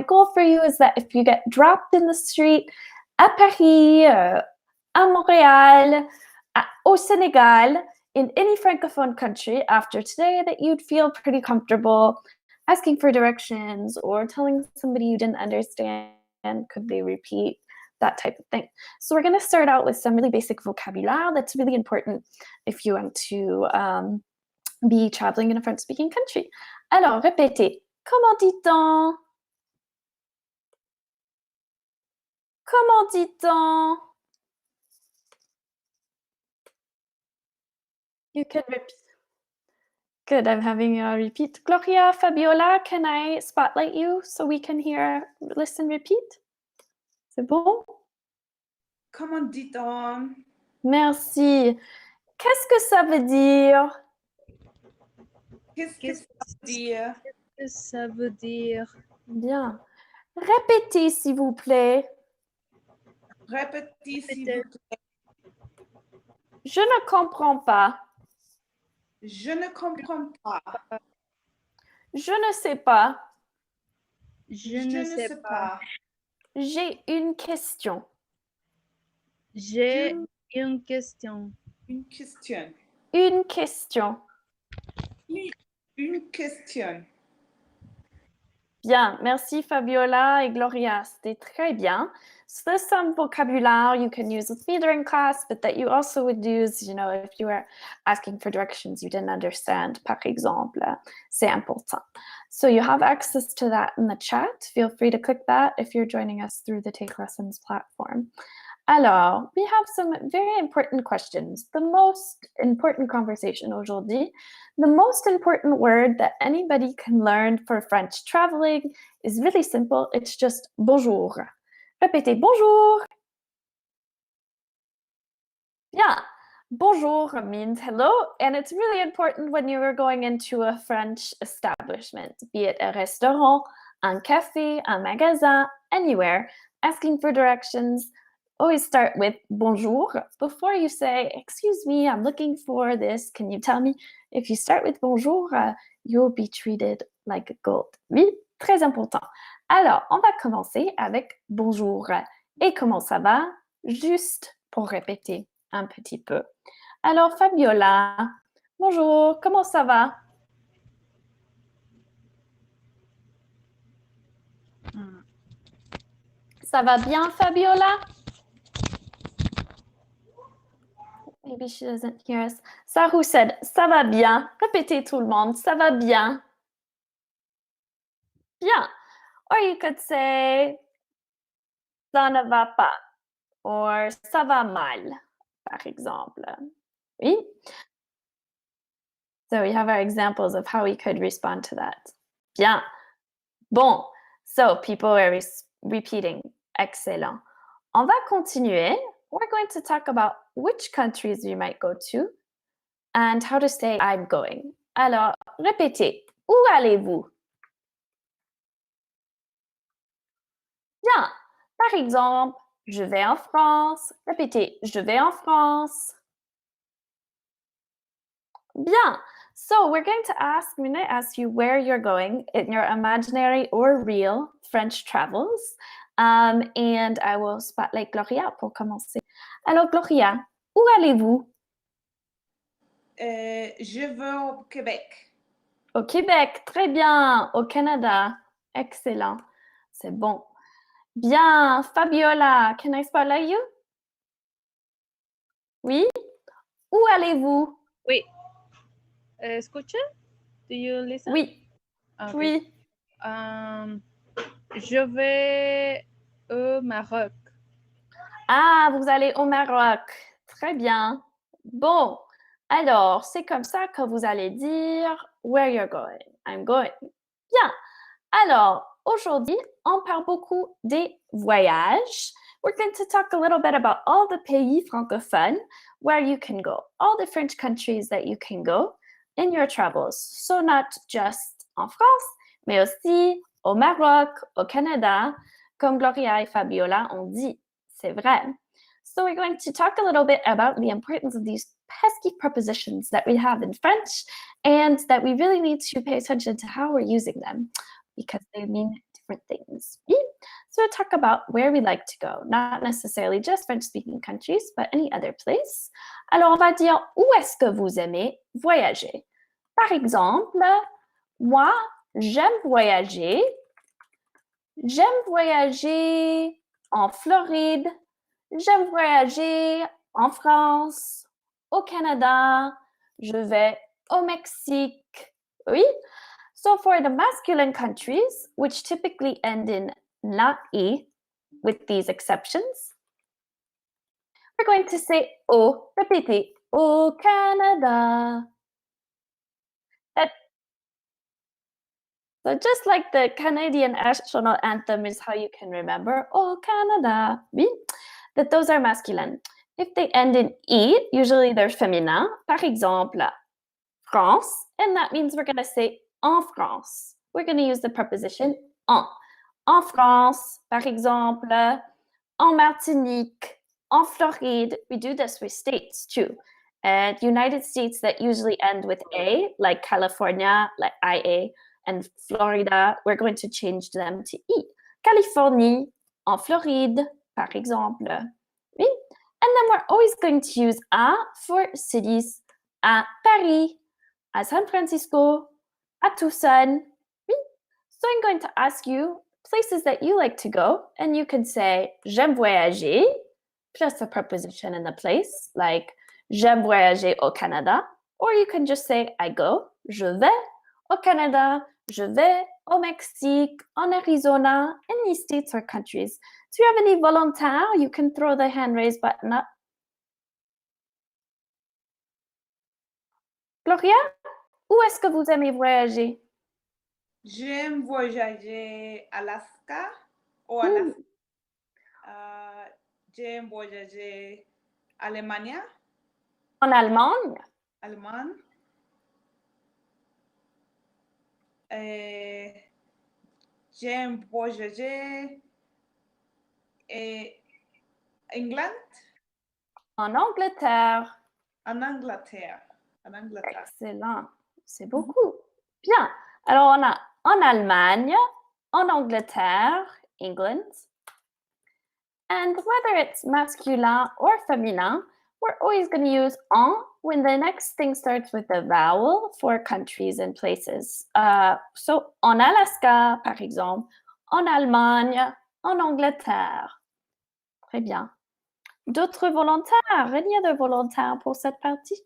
goal for you is that if you get dropped in the street à Paris, à Montréal, au Senegal, in any francophone country after today, that you'd feel pretty comfortable asking for directions or telling somebody you didn't understand, could they repeat, that type of thing. So we're going to start out with some really basic vocabulary that's really important if you want to be traveling in a French-speaking country. Alors, répétez. Comment dit-on? Comment dit-on? You can repeat. Good, I'm having you repeat. Gloria, Fabiola, can I spotlight you so we can hear, listen, repeat? C'est bon? Comment dit-on? Merci. Qu'est-ce que ça veut dire? Qu'est-ce que ça veut dire? Qu'est-ce que ça veut dire? Bien. Répétez, s'il vous plaît. Répétez, s'il vous plaît. Je ne comprends pas. Je ne comprends pas. Je ne sais pas. Je ne sais pas. J'ai une question. J'ai une question. Une question. Une question. Une question. Bien, merci Fabiola et Gloria, c'était très bien. So there's some vocabulary you can use with me during class, but that you also would use, if you were asking for directions you didn't understand, par exemple. C'est important. So you have access to that in the chat. Feel free to click that if you're joining us through the Take Lessons platform. Alors, we have some very important questions. The most important conversation aujourd'hui. The most important word that anybody can learn for French traveling is really simple. It's just bonjour. Répétez bonjour. Yeah, bonjour means hello, and it's really important when you are going into a French establishment, be it a restaurant, un café, un magasin, anywhere, asking for directions. Always start with bonjour before you say, excuse me, I'm looking for this. Can you tell me? If you start with bonjour, you'll be treated like gold. Oui, très important. Alors, on va commencer avec bonjour. Et comment ça va? Juste pour répéter un petit peu. Alors, Fabiola, bonjour, comment ça va? Ça va bien, Fabiola? Maybe she doesn't hear us. Saru said, ça va bien. Répétez tout le monde, ça va bien. Bien. Or you could say, ça ne va pas. Or ça va mal, par exemple. Oui? So we have our examples of how we could respond to that. Bien. Bon. So people are repeating. Excellent. On va continuer. We're going to talk about which countries you might go to and how to say I'm going. Alors, répétez. Où allez-vous? Bien. Par exemple, je vais en France. Répétez. Je vais en France. Bien. So we're going to ask, I'm going to ask you where you're going in your imaginary or real French travels. And I will spotlight Gloria pour commencer. Alors, Gloria, où allez-vous? Je vais au Québec. Au Québec, très bien. Au Canada, excellent. C'est bon. Bien, Fabiola, can I spotlight you? Oui? Où allez-vous? Oui. Escucha? Do you listen? Oui. Okay. Oui. Je vais au Maroc. Ah, vous allez au Maroc. Très bien. Bon, alors, c'est comme ça que vous allez dire where you're going. I'm going. Bien. Alors, aujourd'hui, on parle beaucoup des voyages. We're going to talk a little bit about all the pays francophones where you can go, all the French countries that you can go in your travels. So not just en France, mais aussi au Maroc, au Canada, comme Gloria et Fabiola ont dit. C'est vrai. So we're going to talk a little bit about the importance of these pesky prepositions that we have in French and that we really need to pay attention to how we're using them because they mean different things. Oui? So we'll talk about where we like to go, not necessarily just French-speaking countries, but any other place. Alors, on va dire où est-ce que vous aimez voyager. Par exemple, moi, j'aime voyager. J'aime voyager en Floride. J'aime voyager en France, au Canada. Je vais au Mexique. Oui? So for the masculine countries, which typically end in not E, with these exceptions, we're going to say au, répétez, au Canada. So just like the Canadian national anthem is how you can remember, oh Canada, oui, that those are masculine. If they end in E, usually they're féminin. Par exemple, France, and that means we're going to say en France. We're going to use the preposition en. En France, par exemple, en Martinique, en Floride. We do this with states too. And United States that usually end with A, like California, like IA, and Florida, we're going to change them to E. Californie, en Floride, par exemple. Oui? And then we're always going to use A for cities. À Paris, à San Francisco, à Tucson. Oui? So I'm going to ask you places that you like to go, and you can say j'aime voyager, plus the preposition in the place, like j'aime voyager au Canada, or you can just say I go, je vais au Canada, je vais au Mexique, en Arizona, any states or countries. Do you have any volontaires? You can throw the hand raise button up. Gloria, où est-ce que vous aimez voyager? J'aime voyager à Alaska ou Alaska. J'aime voyager à Allemagne. En Allemagne? Allemagne. J'aime voyager England. En Angleterre. En Angleterre. En Angleterre. Excellent. C'est beaucoup. Bien. Alors, on a en Allemagne, en Angleterre, England. And whether it's masculin or féminin, we're always going to use en when the next thing starts with a vowel for countries and places. So, en Alaska, par exemple, en Allemagne, en Angleterre. Très bien. D'autres volontaires? Any other volontaires pour cette partie?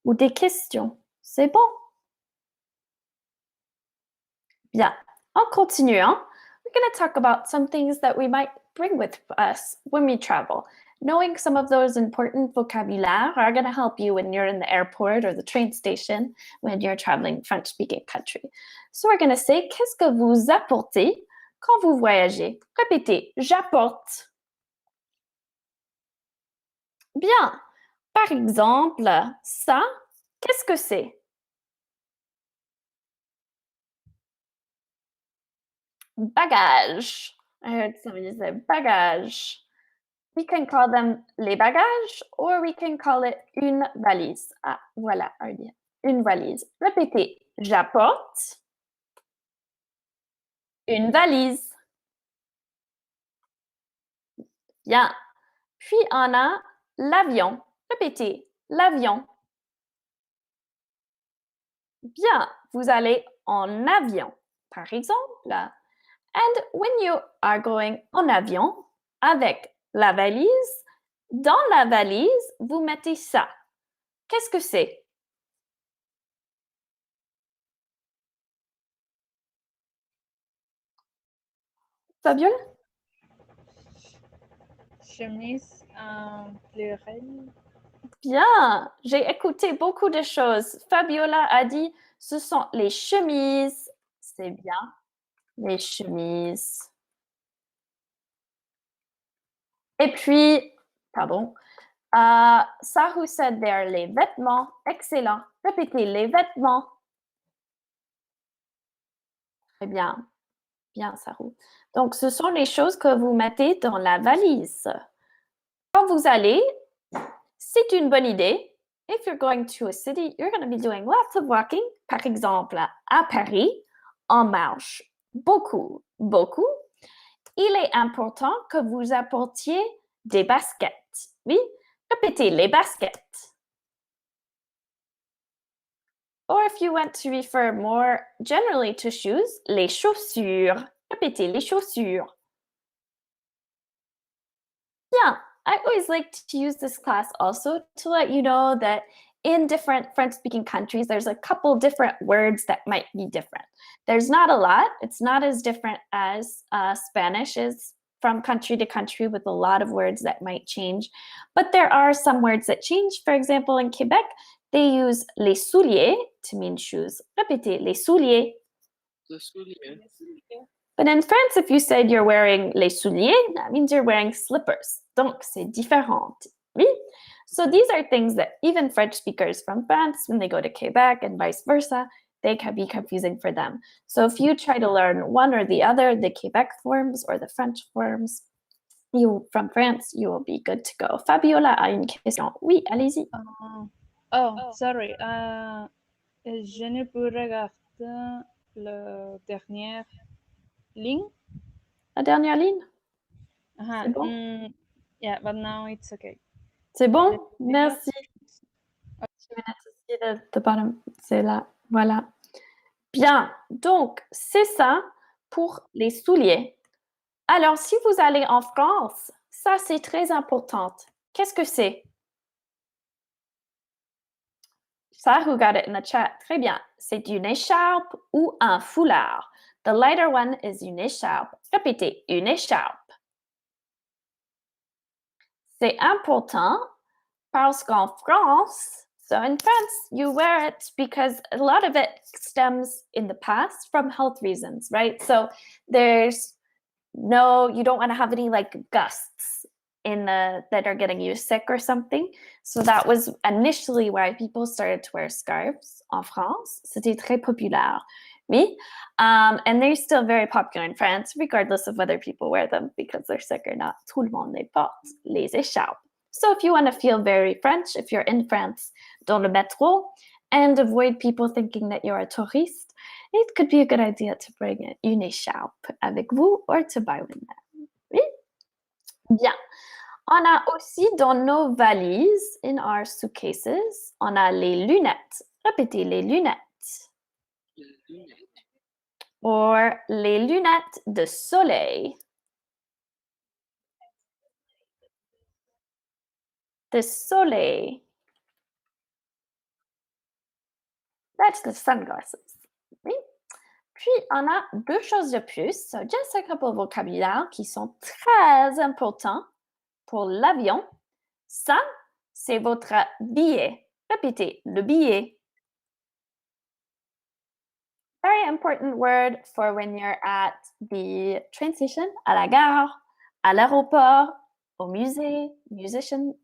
Ou des questions? C'est bon. Bien. En continuant, we're going to talk about some things that we might bring with us when we travel. Knowing some of those important vocabulaire are going to help you when you're in the airport or the train station when you're traveling French-speaking country. So we're going to say, qu'est-ce que vous apportez quand vous voyagez? Répétez, j'apporte. Bien. Par exemple, ça, qu'est-ce que c'est? Bagage. I heard somebody say bagage. We can call them les bagages or we can call it une valise. Ah, voilà, une valise. Répétez, j'apporte une valise. Bien. Puis on a l'avion. Répétez, l'avion. Bien, vous allez en avion, par exemple. And when you are going en avion avec la valise, dans la valise, vous mettez ça. Qu'est-ce que c'est? Fabiola? Chemise en pluriel. Bien, j'ai écouté beaucoup de choses. Fabiola a dit, ce sont les chemises. C'est bien, les chemises. Et puis, pardon, Sahu said there, les vêtements. Excellent. Répétez, les vêtements. Très bien. Bien, Sahu. Donc, ce sont les choses que vous mettez dans la valise. Quand vous allez, c'est une bonne idée. If you're going to a city, you're going to be doing lots of walking. Par exemple, à Paris, en marche. beaucoup, beaucoup. Il est important que vous apportiez des baskets. Oui, répétez les baskets. Or if you want to refer more generally to shoes, les chaussures. Répétez les chaussures. Yeah, I always like to use this class also to let you know that in different French-speaking countries, there's a couple different words that might be different. There's not a lot. It's not as different as Spanish is from country to country with a lot of words that might change. But there are some words that change. For example, in Quebec, they use les souliers to mean shoes. Répétez, les souliers. But in France, if you said you're wearing les souliers, that means you're wearing slippers. Donc, c'est différent. Oui? So these are things that even French speakers from France, when they go to Quebec and vice versa, they can be confusing for them. So if you try to learn one or the other, the Quebec forms or the French forms, from France, you will be good to go. Fabiola a une question. Oui, allez-y. Sorry. Je ne peux regarder la dernière ligne. La dernière ligne? Uh-huh. C'est bon? Yeah, but now it's okay. C'est bon? Merci. Je vais associer the bottom. C'est là. Voilà. Bien. Donc, c'est ça pour les souliers. Alors, si vous allez en France, ça, c'est très important. Qu'est-ce que c'est? Ça, who got it in the chat? Très bien. C'est une écharpe ou un foulard. The lighter one is une écharpe. Répétez, une écharpe. C'est important parce qu'en France, so in France, you wear it because a lot of it stems in the past from health reasons, right? So you don't want to have any like gusts that are getting you sick or something. So that was initially why people started to wear scarves en France. C'était très populaire. Oui. And they're still very popular in France, regardless of whether people wear them because they're sick or not. Tout le monde les porte, les écharpes. So if you want to feel very French, if you're in France, dans le métro, and avoid people thinking that you're a touriste, it could be a good idea to bring une écharpe avec vous or to buy one there. Oui? Bien. On a aussi dans nos valises, in our suitcases, on a les lunettes. Répétez, les lunettes. Or les lunettes de soleil. De soleil. That's the sunglasses. Oui. Puis, on a deux choses de plus. So just a couple of vocabulaire qui sont très importants pour l'avion. Ça, c'est votre billet. Répétez, le billet. Very important word for when you're at the train station, à la gare, à l'aéroport, au musée, museums,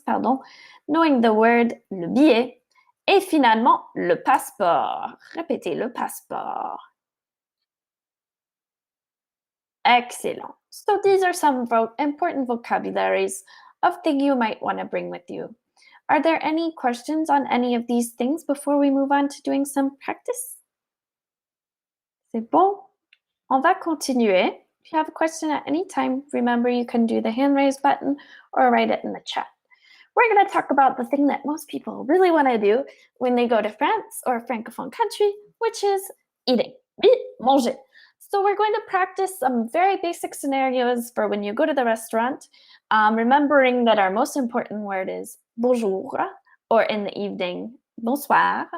pardon. Knowing the word, le billet. Et finalement, le passeport. Répétez, le passeport. Excellent. So these are some important vocabularies of things you might want to bring with you. Are there any questions on any of these things before we move on to doing some practice? C'est bon? On va continuer. If you have a question at any time, remember you can do the hand raise button or write it in the chat. We're going to talk about the thing that most people really want to do when they go to France or a francophone country, which is eating. Manger. So we're going to practice some very basic scenarios for when you go to the restaurant, remembering that our most important word is bonjour, or in the evening, bonsoir.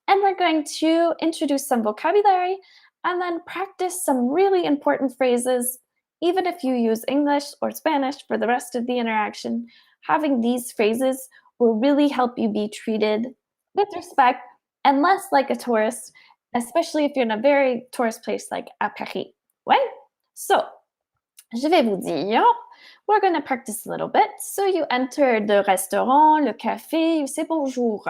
And we're going to introduce some vocabulary and then practice some really important phrases. Even if you use English or Spanish for the rest of the interaction, having these phrases will really help you be treated with respect and less like a tourist, especially if you're in a very tourist place like à Paris. Right? So, je vais vous dire, we're going to practice a little bit. So you enter the restaurant, le café, you say bonjour.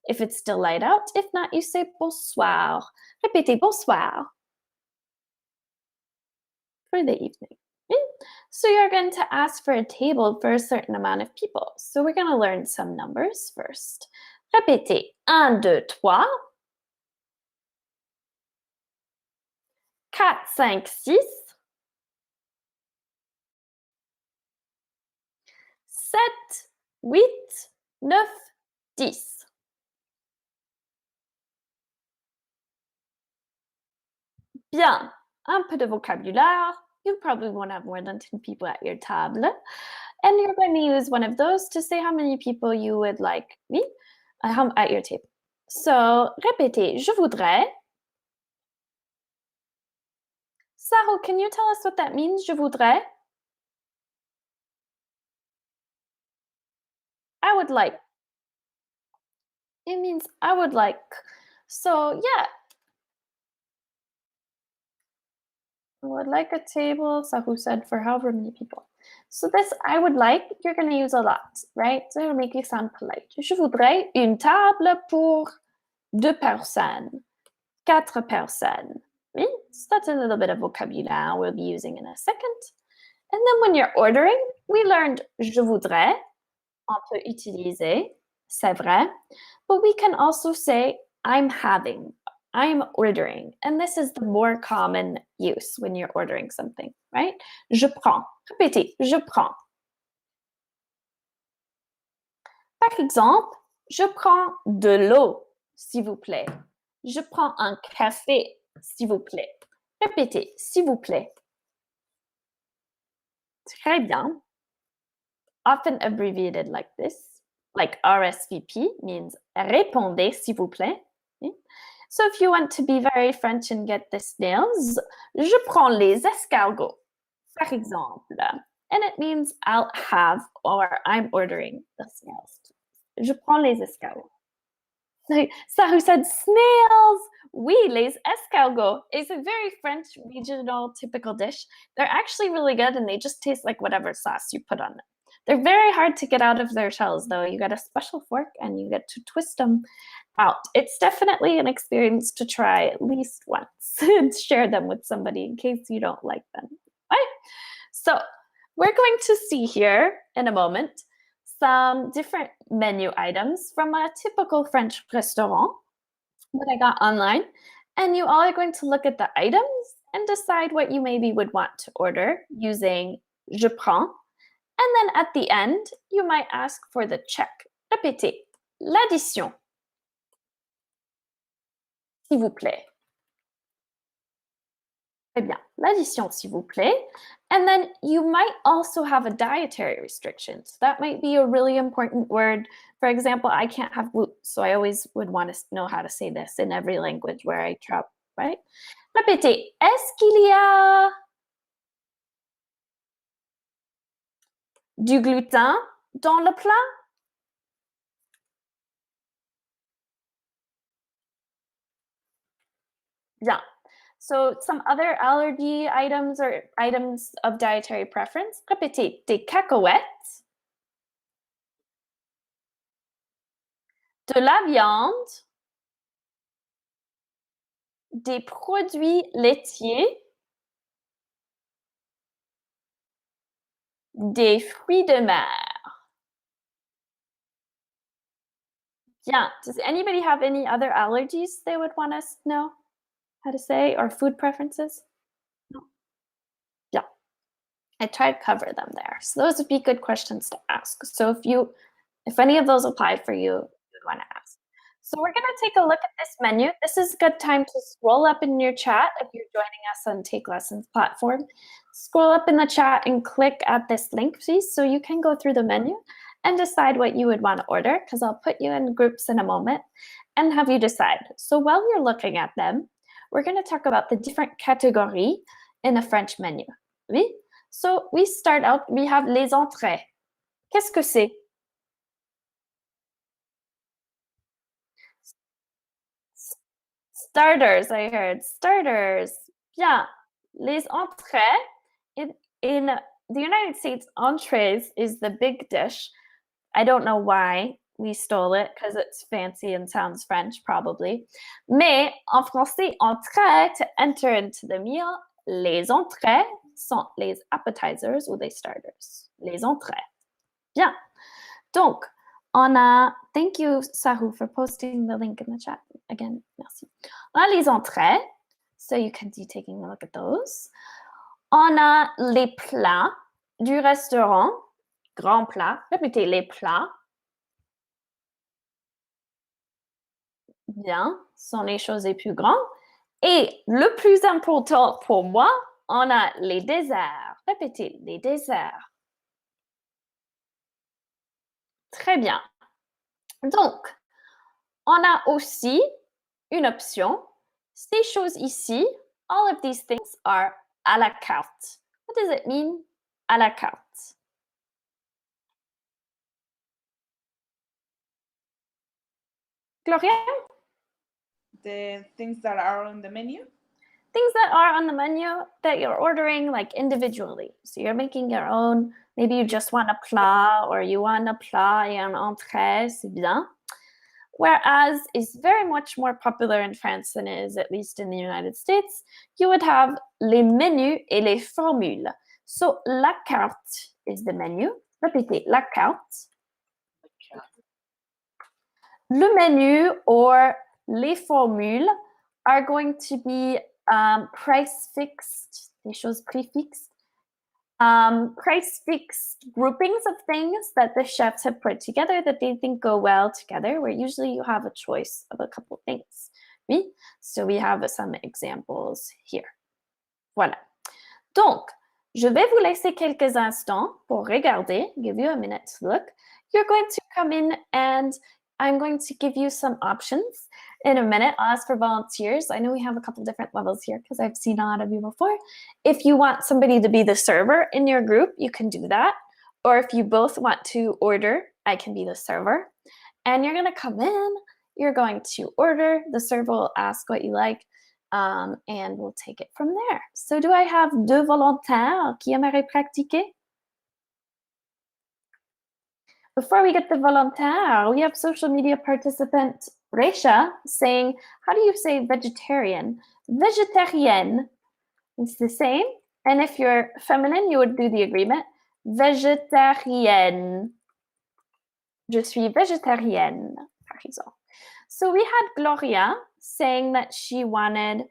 If it's still light out, if not, you say bonsoir. Répétez bonsoir for the evening. So you're going to ask for a table for a certain amount of people. So we're going to learn some numbers first. Répétez 1, 2, 3. 4, 5, 6. 7, 8, 9, 10. Bien, un peu de vocabulaire. You probably won't have more than 10 people at your table. And you're going to use one of those to say how many people you would like me at your table. So, répétez, je voudrais. Saru, can you tell us what that means, je voudrais? I would like. It means I would like. So, yeah. I would like a table, Saru said, for however many people. So this I would like, you're going to use a lot, right? So it'll make you sound polite. Je voudrais une table pour 2 personnes, 4 personnes. Oui? So that's a little bit of vocabulary we'll be using in a second. And then when you're ordering, we learned je voudrais. On peut utiliser, c'est vrai. But we can also say I'm having, I'm ordering. And this is the more common use when you're ordering something, right? Je prends. Répétez, je prends. Par exemple, je prends de l'eau, s'il vous plaît. Je prends un café, s'il vous plaît. Répétez, s'il vous plaît. Très bien. Often abbreviated like this, like RSVP means répondez, s'il vous plaît. Okay? So if you want to be very French and get the snails, je prends les escargots, par exemple. And it means I'll have or I'm ordering the snails. Je prends les escargots. Saru said snails. Oui, les escargots. It's a very French regional typical dish. They're actually really good and they just taste like whatever sauce you put on them. They're very hard to get out of their shells, though. You get a special fork and you get to twist them out. It's definitely an experience to try at least once and share them with somebody in case you don't like them. Right? So we're going to see here in a moment some different menu items from a typical French restaurant that I got online. And you all are going to look at the items and decide what you maybe would want to order using je prends. And then at the end, you might ask for the check. Répétez, l'addition. S'il vous plaît. Très bien, l'addition, s'il vous plaît. And then you might also have a dietary restriction. So that might be a really important word. For example, I can't have gluten, so I always would want to know how to say this in every language where I travel, right? Répétez, est-ce qu'il y a du gluten dans le plat? Bien. So some other allergy items or items of dietary preference. Répétez, des cacahuètes, de la viande, des produits laitiers, des fruits de mer. Bien. Does anybody have any other allergies they would want us to know how to say or food preferences? No. Yeah. I tried to cover them there. So those would be good questions to ask. So if any of those apply for you, you'd want to ask. So we're going to take a look at this menu. This is a good time to scroll up in your chat if you're joining us on Take Lessons platform. Scroll up in the chat and click at this link, please, so you can go through the menu and decide what you would want to order, because I'll put you in groups in a moment and have you decide. So while you're looking at them, we're going to talk about the different categories in a French menu. Oui? So we start out, we have les entrées. Qu'est-ce que c'est? Starters, I heard. Starters. Bien. Les entrées. In the United States, entrees is the big dish. I don't know why we stole it, because it's fancy and sounds French, probably. Mais en français, entrée, to enter into the meal, les entrées sont les appetizers ou les starters. Les entrées. Bien. Donc, on a, thank you, Saru, for posting the link in the chat. Again, merci. On a les entrées. So you can be taking a look at those. On a les plats du restaurant. Grands plats. Répétez les plats. Bien, sont les choses les plus grandes. Et le plus important pour moi, on a les desserts. Répétez, les desserts. Très bien. Donc, on a aussi une option. Ces choses ici, all of these things are à la carte. What does it mean? À la carte. Gloria? The things that are on the menu. Things that are on the menu that you're ordering like individually. So you're making your own. Maybe you just want a plat or you want a plat et un entrée, c'est bien. Whereas is very much more popular in France than it is at least in the United States. You would have les menus et les formules. So la carte is the menu. Répétez, la carte. Le menu or les formules are going to be price fixed, des choses prix fixes, price fixed groupings of things that the chefs have put together that they think go well together, where usually you have a choice of a couple things. Oui? So we have some examples here. Voilà. Donc, je vais vous laisser quelques instants pour regarder, give you a minute to look. You're going to come in and I'm going to give you some options in a minute. I'll ask for volunteers. I know we have a couple different levels here because I've seen a lot of you before. If you want somebody to be the server in your group, you can do that. Or if you both want to order, I can be the server. And you're going to come in, you're going to order, the server will ask what you like, and we'll take it from there. So do I have deux volontaires qui aimeraient pratiquer? Before we get the volontaire, we have social media participant Resha saying, how do you say vegetarian? Végétarienne. It's the same. And if you're feminine, you would do the agreement. Végétarienne. Je suis végétarienne, par exemple. So we had Gloria saying that she wanted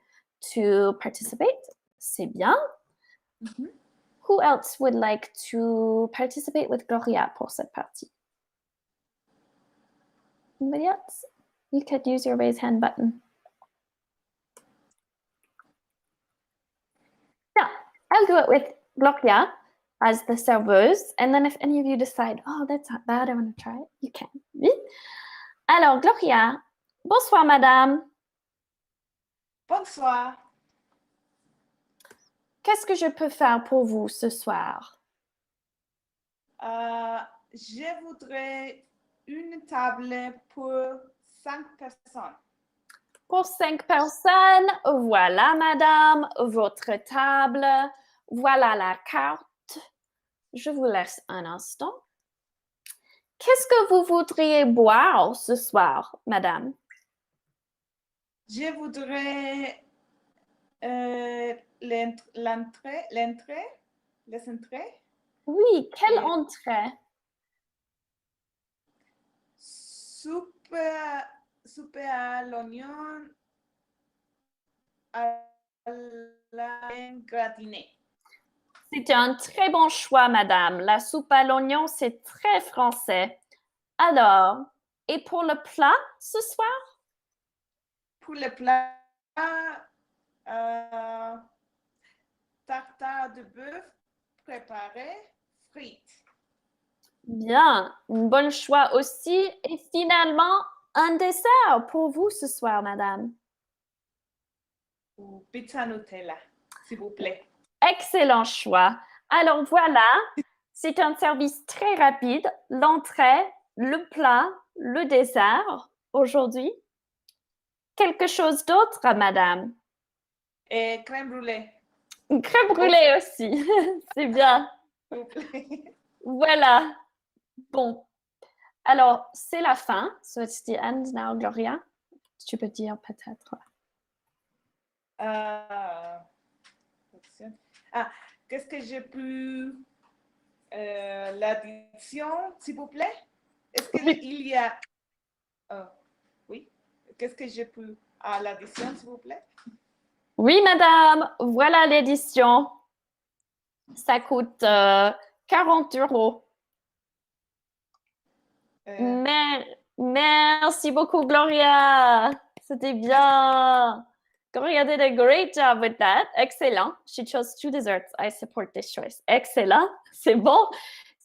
to participate. C'est bien. Mm-hmm. Who else would like to participate with Gloria pour cette partie? Anybody else? You could use your raise hand button. Yeah, I'll do it with Gloria as the serveuse. And then if any of you decide, oh, that's not bad, I want to try it, you can. Oui? Alors, Gloria, bonsoir, madame. Bonsoir. Qu'est-ce que je peux faire pour vous ce soir? Je voudrais une table pour 5 personnes. Pour 5 personnes, voilà, madame, votre table. Voilà la carte. Je vous laisse un instant. Qu'est-ce que vous voudriez boire ce soir, madame? Je voudrais les entrées. Oui, quelle entrée? Soupe à l'oignon à la gratinée. C'est un très bon choix, madame. La soupe à l'oignon, c'est très français. Alors, et pour le plat ce soir? Pour le plat, tartare de bœuf préparé, frites. Bien, un bon choix aussi. Et finalement, un dessert pour vous ce soir, madame. Ou pizza Nutella, s'il vous plaît. Excellent choix. Alors voilà, c'est un service très rapide. L'entrée, le plat, le dessert aujourd'hui. Quelque chose d'autre, madame? Et crème brûlée. Une crème brûlée aussi. C'est bien. S'il vous plaît. Voilà. Bon. Alors, c'est la fin. So it's the end now, Gloria. Tu peux dire peut-être. Qu'est-ce que j'ai pu... l'addition, s'il vous plaît? Est-ce qu'il y a... oui. Qu'est-ce que j'ai pu... l'addition, s'il vous plaît? Oui, madame, voilà l'édition. Ça coûte 40 euros. Merci beaucoup, Gloria. C'était bien. Gloria did a great job with that. Excellent. She chose 2 desserts. I support this choice. Excellent. C'est bon.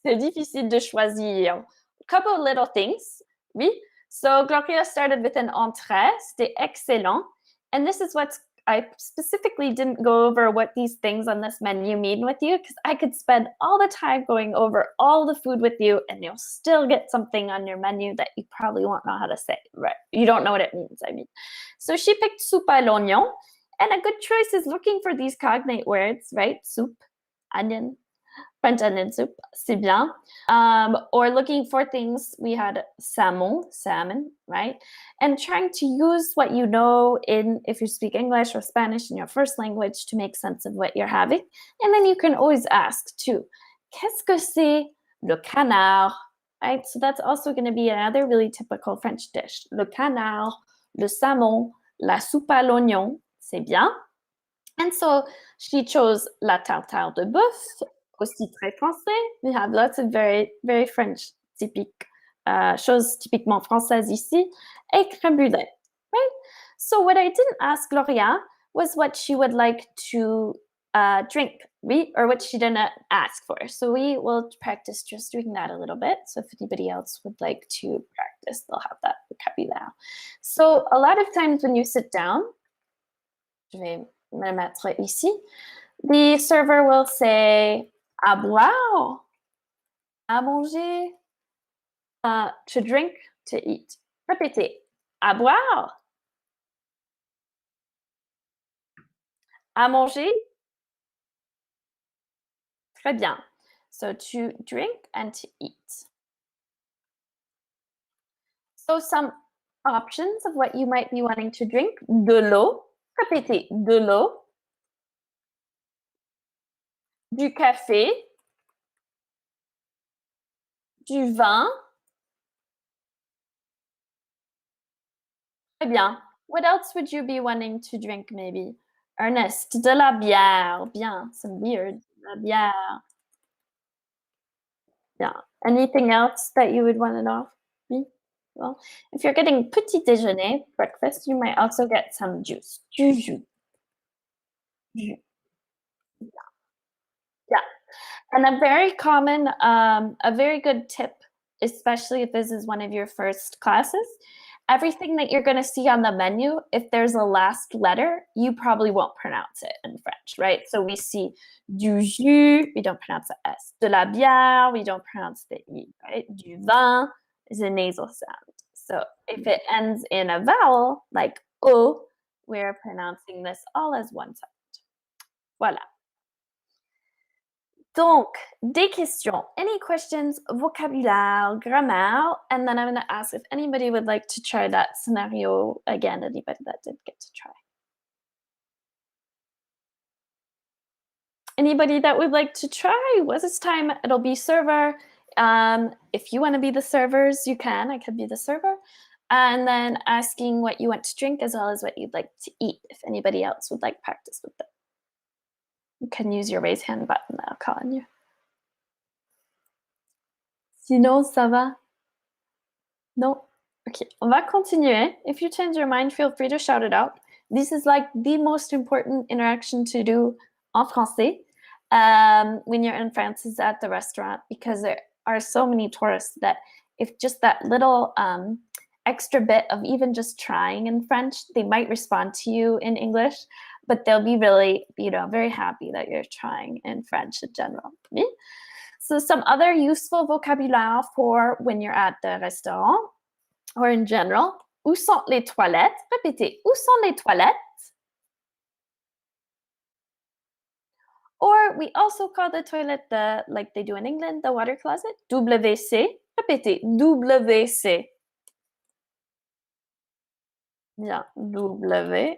C'est difficile de choisir. A couple of little things. Oui. So Gloria started with an entrée. C'était excellent. And this is what I specifically didn't go over what these things on this menu mean with you because I could spend all the time going over all the food with you and you'll still get something on your menu that you probably won't know how to say. Right. You don't know what it means, I mean. So she picked soupe à l'oignon. And a good choice is looking for these cognate words, right? Soup, onion, French onion soup, c'est bien. Or looking for things, we had salmon, right? And trying to use what you know in, if you speak English or Spanish in your first language to make sense of what you're having. And then you can always ask too, qu'est-ce que c'est le canard? Right? So that's also going to be another really typical French dish. Le canard, le salmon, la soupe à l'oignon, c'est bien. And so she chose la tartare de bœuf, aussi très français. We have lots of very, very French typiques, choses typiquement françaises ici, et crème brûlée, right? So what I didn't ask Gloria was what she would like to drink, or what she didn't ask for. So we will practice just doing that a little bit. So if anybody else would like to practice, they'll have that vocabulary. So a lot of times when you sit down, je vais me mettre ici, the server will say à boire, à manger, to drink, to eat. Répétez. À boire, à manger. Très bien. So to drink and to eat. So some options of what you might be wanting to drink. De l'eau. Répétez. De l'eau. Du café. Du vin. Très bien. What else would you be wanting to drink maybe? Ernest, de la bière. Bien, some beer. De la bière. Yeah. Anything else that you would want to know? Oui. Well, if you're getting petit déjeuner, breakfast, you might also get some juice. Du jus. Jus. Yeah. And a very common, a very good tip, especially if this is one of your first classes, everything that you're going to see on the menu, if there's a last letter, you probably won't pronounce it in French, right? So we see du jus, we don't pronounce the S. De la bière, we don't pronounce the E, right? Du vin is a nasal sound. So if it ends in a vowel, like O, we're pronouncing this all as one sound. Voilà. Donc, des questions. Any questions, vocabulaire, grammaire, and then I'm going to ask if anybody would like to try that scenario again, anybody that did get to try. Anybody that would like to try? Was this time? It'll be server. If you want to be the servers, you can. I could be the server. And then asking what you want to drink as well as what you'd like to eat, if anybody else would like practice with them. You can use your raise hand button, I'll call on you. Sinon, ça va? Non? Okay, on va continuer. If you change your mind, feel free to shout it out. This is like the most important interaction to do en français when you're in France is at the restaurant because there are so many tourists that if just that little extra bit of even just trying in French, they might respond to you in English, but they'll be really, very happy that you're trying in French in general. Oui? So some other useful vocabulary for when you're at the restaurant or in general. Où sont les toilettes? Répétez. Où sont les toilettes? Or we also call the toilet like they do in England, the water closet. WC. Répétez. WC. Bien. W.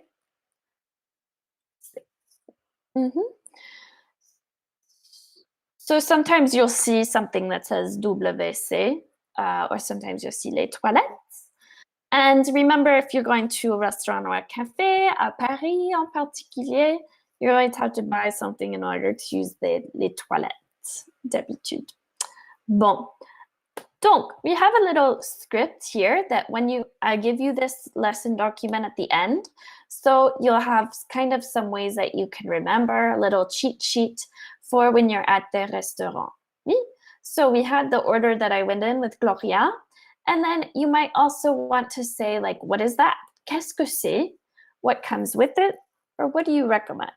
Mm-hmm. So sometimes you'll see something that says WC, or sometimes you'll see les toilettes. And remember, if you're going to a restaurant or a café, à Paris en particulier, you're going to have to buy something in order to use les toilettes d'habitude. Bon. Donc, we have a little script here that when I give you this lesson document at the end, so you'll have kind of some ways that you can remember, a little cheat sheet for when you're at the restaurant. Oui? So we had the order that I went in with Gloria, and then you might also want to say, like, what is that? Qu'est-ce que c'est? What comes with it? Or what do you recommend,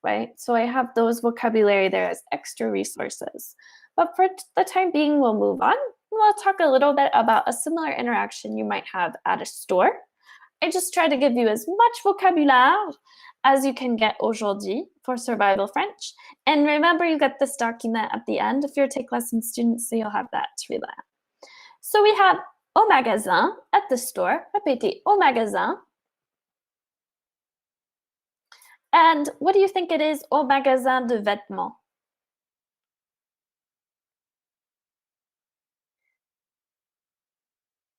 right? So I have those vocabulary there as extra resources. But for the time being, we'll move on. We'll talk a little bit about a similar interaction you might have at a store. I just try to give you as much vocabulaire as you can get aujourd'hui for survival French. And remember, you get this document at the end if you're a Take Lessons student, so you'll have that to rely on. So we have au magasin, at the store. Répétez, au magasin. And what do you think it is au magasin de vêtements?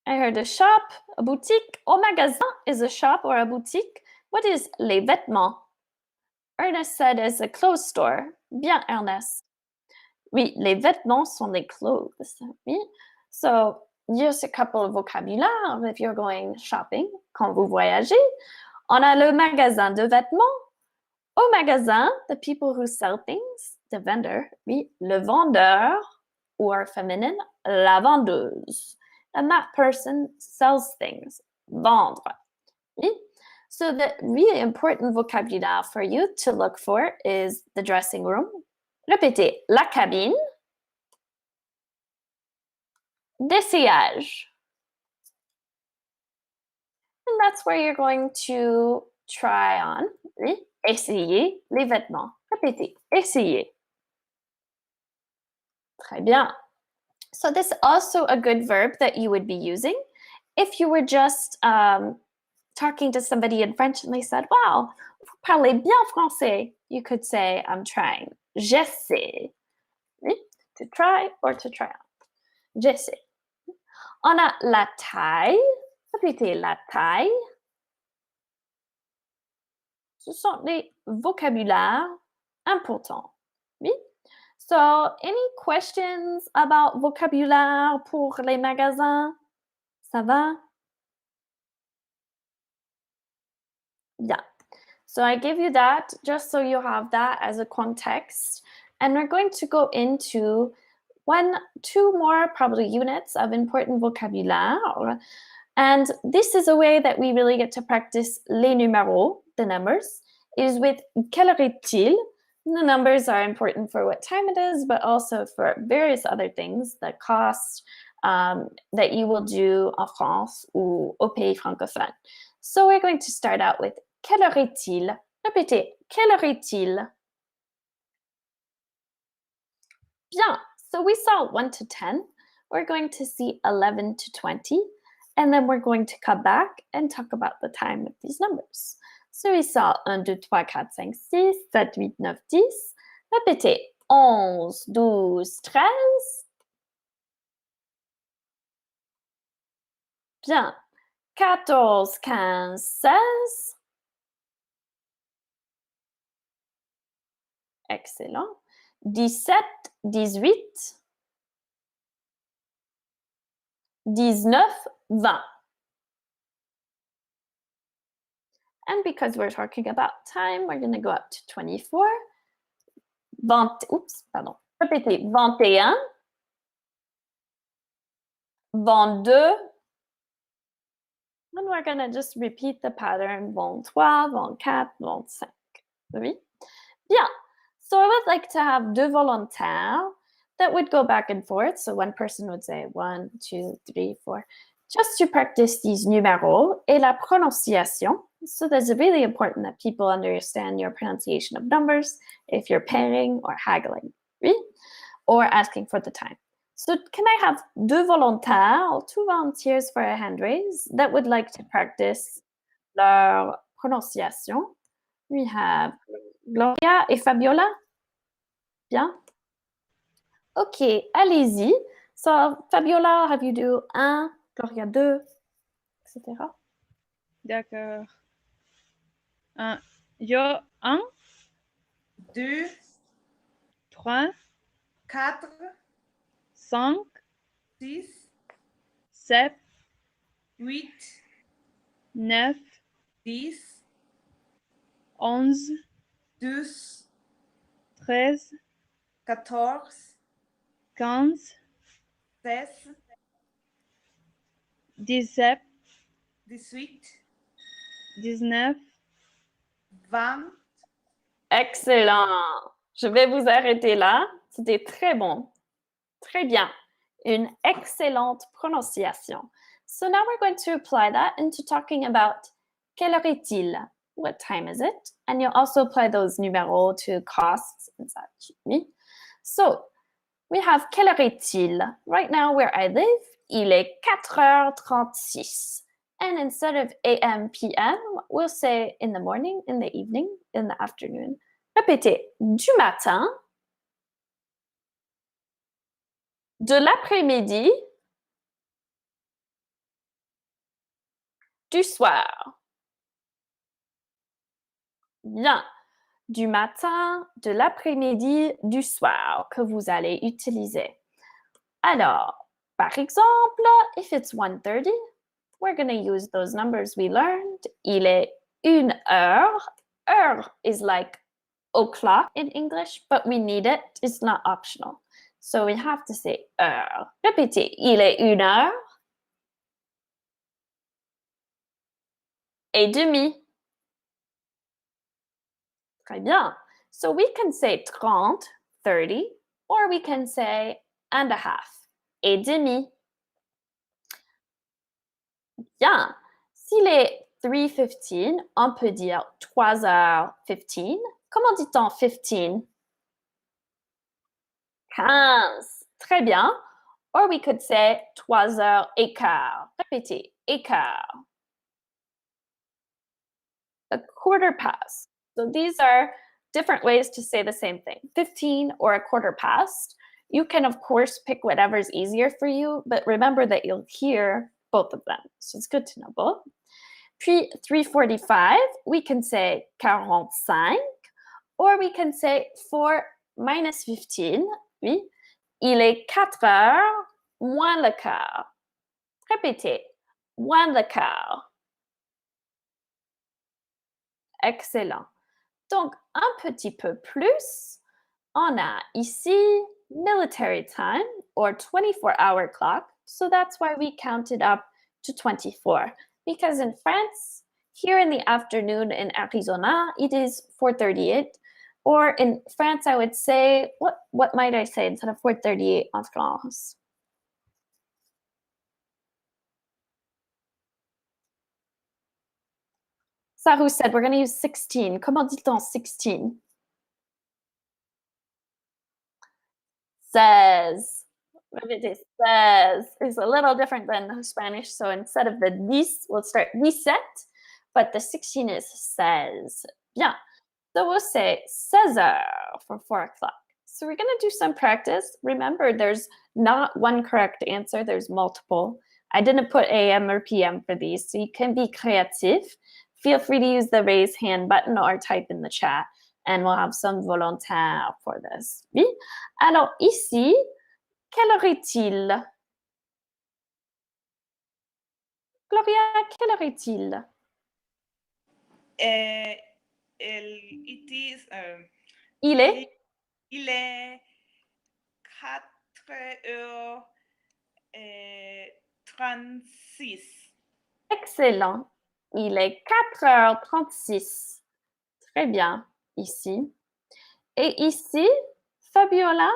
I heard a shop, a boutique. Au magasin is a shop or a boutique. What is les vêtements? Ernest said it's a clothes store. Bien, Ernest. Oui, les vêtements sont les clothes. Oui. So, just a couple of vocabulaire if you're going shopping, quand vous voyagez. On a le magasin de vêtements. Au magasin, the people who sell things, the vendor, oui, le vendeur, or feminine, la vendeuse. And that person sells things. Vendre. Oui? So the really important vocabulaire for you to look for is the dressing room. Répétez, la cabine. D'essayage. And that's where you're going to try on, oui? Essayer les vêtements. Répétez, essayer. Très bien. So this is also a good verb that you would be using if you were just talking to somebody in French and they said, wow, vous parlez bien français. You could say, I'm trying. J'essaie. Oui? To try or to try on. J'essaie. On a la taille. Répétez, la taille. Ce sont des vocabulaires importants. Oui? So, any questions about vocabulaire pour les magasins? Ça va? Yeah. So I give you that just so you have that as a context. And we're going to go into two more probably units of important vocabulaire. And this is a way that we really get to practice les numéros, the numbers, is with quelle heure est-il? The numbers are important for what time it is, but also for various other things, the cost that you will do en France ou au pays francophone. So we're going to start out with quelle heure est-il? Répétez, quelle heure est-il? Bien. So we saw 1 to 10. We're going to see 11 to 20. And then we're going to come back and talk about the time of these numbers. So we saw 1, 2, 3, 4, 5, 6, 7, 8, 9, 10. Répétez, 11, 12, 13. Bien. 14, 15, 16. Excellent. 17, 18. 19, 20. And because we're talking about time, we're going to go up to 24. Répétez, 21. 22. And we're going to just repeat the pattern. 23, 24, 25. Oui? Bien. So I would like to have deux volontaires that would go back and forth. So one person would say 1, 2, 3, 4. Just to practice these numéros et la prononciation. So that's really important that people understand your pronunciation of numbers if you're pairing or haggling, oui? Or asking for the time. So can I have deux volontaires, two volunteers for a hand raise that would like to practice leur prononciation? We have Gloria et Fabiola. Bien. Okay, allez-y. So Fabiola, have you do 1, Gloria 2, etc. D'accord. Yo, 1, 2, 3, 4, 5, 6, 7, 8, 9, 10, 11, 12, 13, 14, 15, 16, 17, 18, 19. 20. Excellent. Je vais vous arrêter là. C'était très bon. Très bien. Une excellente prononciation. So now we're going to apply that into talking about quelle heure est-il? What time is it? And you'll also apply those numéros to costs and such. So we have quelle heure est-il? Right now where I live, il est 4h36. And instead of AM, PM, we'll say in the morning, in the evening, in the afternoon. Répétez. Du matin, de l'après-midi, du soir. Bien. Du matin, de l'après-midi, du soir que vous allez utiliser. Alors, par exemple, if it's 1:30, we're going to use those numbers we learned. Il est 1h. Heure is like o'clock in English, but we need it. It's not optional. So we have to say heure. Répétez. Il est 1h30. Très bien. So we can say 30, 30, or we can say and a half, et demi. Bien. S'il est 3:15, on peut dire 3h15. Comment dit-on 15? 15. Très bien. Or we could say 3h15. Répétez, écart. A quarter past. So these are different ways to say the same thing. 15 or a quarter past. You can, of course, pick whatever's easier for you, but remember that you'll hear both of them. So it's good to know both. Puis 3:45, we can say 45, or we can say 4 minus 15. Oui. Il est 4 heures moins le quart. Répétez. Moins le quart. Excellent. Donc, un petit peu plus, on a ici military time or 24-hour clock. So that's why we counted up to 24. Because in France, here in the afternoon in Arizona, it is 4:38. Or in France, I would say, what might I say instead of 4:38 en France? Saru said we're going to use 16. Comment dit-on 16? 16. Répétez, 16 is a little different than Spanish. So instead of the 10, we'll start 17, but the 16 is 16. Bien. So we'll say 16 heures for 4 o'clock. So we're going to do some practice. Remember, there's not one correct answer. There's multiple. I didn't put AM or PM for these, so you can be creative. Feel free to use the raise hand button or type in the chat, and we'll have some volontaires for this. Oui? Alors ici, quelle heure est-il? Gloria, quelle heure est-il? It is, Il est? il est 4h36. Excellent. Il est 4h36. Très bien. Ici. Et ici, Fabiola,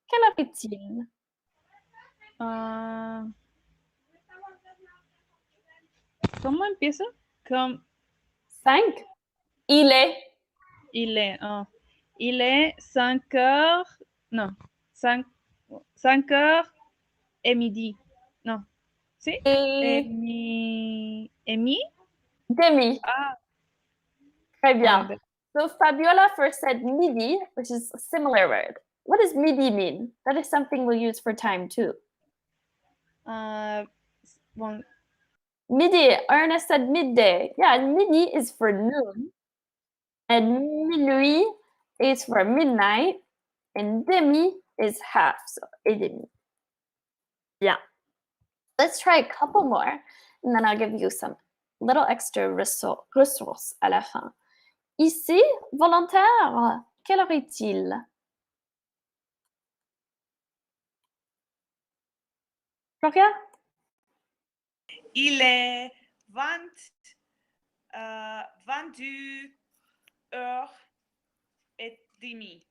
quelle heure est-il? ¿Cómo empieza? 5. Il est. Il est 5 heures. Non, 5 heures et midi. Non. ¿Sí? Et mi? demi. Ah, Très bien. d'accord. So Fabiola first said midi, which is a similar word. What does midi mean? That is something we'll use for time too. Bon, Midi. Ernest said midday. Yeah, midi is for noon. And minuit is for midnight. And demi is half, so et demi. Yeah. Let's try a couple more, and then I'll give you some little extra ressources à la fin. Ici, volontaire, quelle heure est-il? Gloria? Il est 22 heures et demie.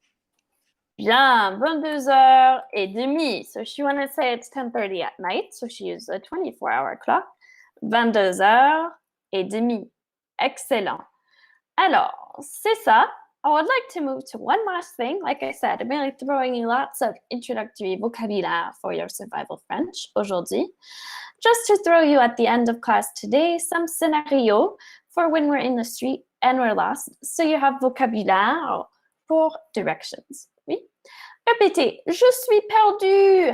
Bien, 22h30. So she wanted to say it's 10:30 at night, so she used a 24-hour clock. 22h30. Excellent. Alors, c'est ça. I would like to move to one last thing. Like I said, I'm really throwing you lots of introductory vocabulaire for your survival French aujourd'hui. Just to throw you at the end of class today some scenario for when we're in the street and we're lost. So you have vocabulaire pour directions. Oui. Répétez. Je suis perdu.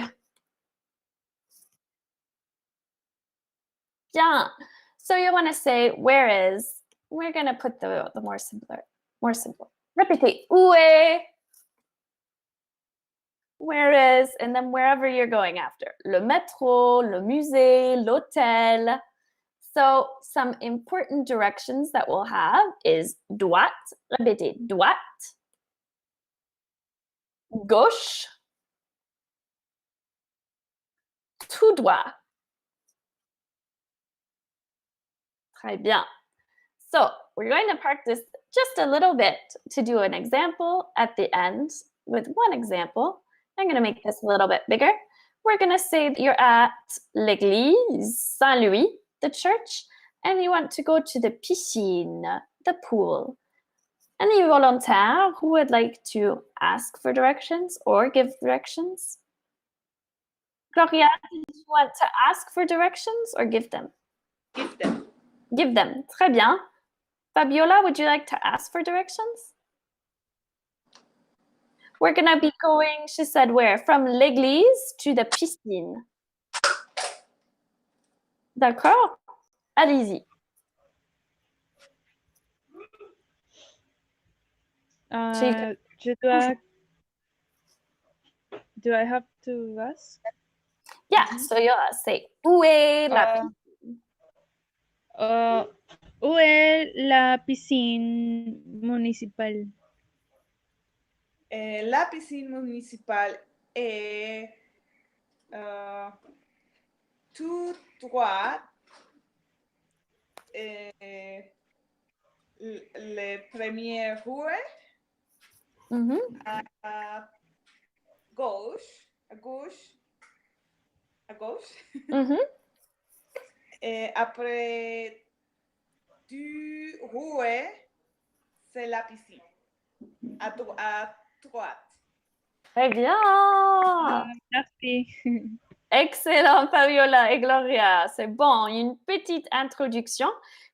Bien. So you want to say where is. We're going to put the more simple. Répétez. Où est? Where is? And then wherever you're going after. Le métro, le musée, l'hôtel. So some important directions that we'll have is droite. Répétez. Droite. Gauche. Tout droit. Très bien. So we're going to practice just a little bit to do an example at the end with one example. I'm going to make this a little bit bigger. We're going to say that you're at l'église Saint-Louis, the church, and you want to go to the piscine, the pool. Any volunteer who would like to ask for directions or give directions? Gloria, do you want to ask for directions or give them? Give them. Give them. Très bien. Fabiola, would you like to ask for directions? We're going to be going, she said, where? From l'église to the piscine. D'accord? Allez-y. Do I have to ask? Yeah, so you'll say, où est la piscine? Où est la piscine municipale? La piscine municipale est tout droit. Les premières rues à gauche. Et après du rue, c'est la piscine. À droite. Très bien. Merci. Excellent, Fabiola et Gloria. C'est bon. Une petite introduction.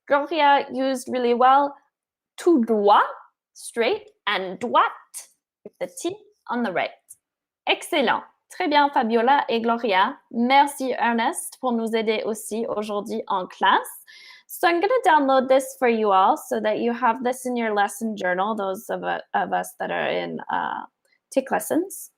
Gloria used really well tout droit, straight, and droite, with the T on the right. Excellent. Très bien, Fabiola et Gloria. Merci, Ernest, pour nous aider aussi aujourd'hui en classe. So I'm going to download this for you all so that you have this in your lesson journal, those of us that are in TakeLessons.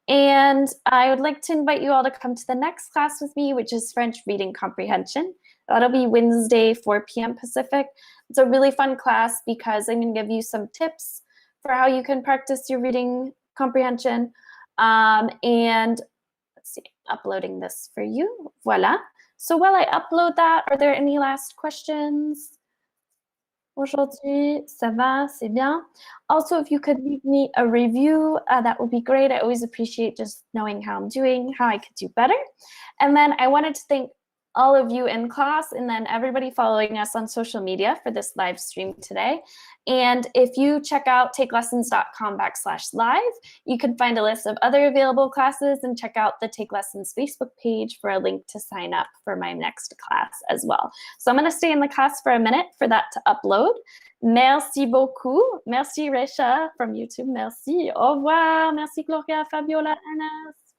And I would like to invite you all to come to the next class with me, which is French Reading Comprehension. That'll be Wednesday, 4 p.m. Pacific. It's a really fun class because I'm going to give you some tips for how you can practice your reading comprehension. And let's see, uploading this for you. Voila. So while I upload that, are there any last questions? Aujourd'hui, ça va, c'est bien. Also, if you could leave me a review, that would be great. I always appreciate just knowing how I'm doing, how I could do better. And then I wanted to thank all of you in class and then everybody following us on social media for this live stream today. And if you check out takelessons.com/live, you can find a list of other available classes and check out the Take Lessons Facebook page for a link to sign up for my next class as well. So I'm going to stay in the class for a minute for that to upload. Merci beaucoup. Merci Resha from YouTube. Merci. Au revoir. Merci Gloria, Fabiola, Ernest.